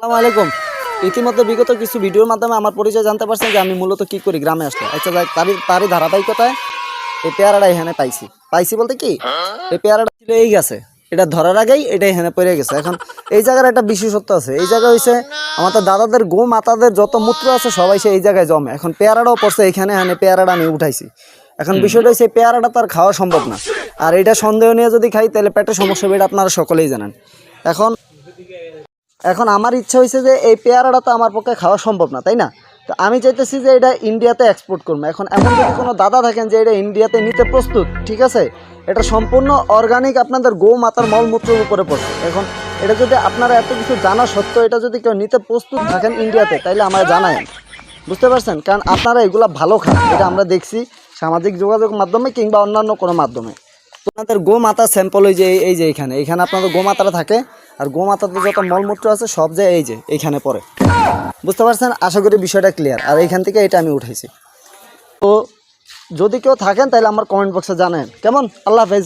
আসসালামু আলাইকুম। ইতিমধ্যে বিগত কিছু ভিডিওর মাধ্যমে আমার পরিচয় জানতে পারছেন যে আমি মূলত কি করি গ্রামে আসলে। আচ্ছা যাই, তারই ধারাবাহিকতায় এই পেয়ারাটা এখানে পাইছি বলতে কি, এই পেয়ারাটা ছিল এই গাছে, এটা ধরার আগেই এটা এখানে পড়ে গেছে। এখন এই জায়গার একটা বিশেষত্ব আছে, এই জায়গা হয়েছে আমাদের দাদাদের গো মাতাদের যত মূত্র আছে সবাই সে এই জায়গায় জমে। এখন পেয়ারাটাও পড়ছে এখানে, পেয়ারাটা আমি উঠাইছি। এখন বিষয়টা হচ্ছে পেয়ারাটা তার খাওয়া সম্ভব না, আর এটা সন্দেহ নিয়ে যদি খাই তাহলে পেটের সমস্যা হবে, এটা আপনারা সকলেই জানেন। এখন এখন আমার ইচ্ছা হয়েছে যে এই পেয়ারাটা তো আমার পক্ষে খাওয়া সম্ভব না, তাই না? তো আমি চাইতেছি যে এটা ইন্ডিয়াতে এক্সপোর্ট করবো। এখন এমন যদি কোনো দাদা থাকেন যে এটা ইন্ডিয়াতে নিতে প্রস্তুত, ঠিক আছে, এটা সম্পূর্ণ অর্গানিক আপনাদের গো মাতার মলমূত্রের উপরে পড়ছে। এখন এটা যদি আপনারা এত কিছু জানা সত্ত্বেও এটা যদি কেউ নিতে প্রস্তুত থাকেন ইন্ডিয়াতে, তাইলে আমরা জানাই, বুঝতে পারছেন? কারণ আপনারা এগুলা ভালো খান, এটা আমরা দেখছি সামাজিক যোগাযোগ মাধ্যমে কিংবা অন্যান্য কোনো মাধ্যমে। আপনাদের গোমাতা স্যাম্পল ওই যে এই যে এখানে আপনাদের গোমাতারা থাকে, আর গোমাতাতে যত মলমূত্র আছে সব যে এই যে এইখানে পড়ে, বুঝতে পারছেন? আশা করি বিষয়টা ক্লিয়ার। আর এইখান থেকে এটা আমি উঠাইছি। তো যদি কেউ থাকেন তাহলে আমার কমেন্ট বক্সে জানেন। কেমন? আল্লাহ হাফেজ।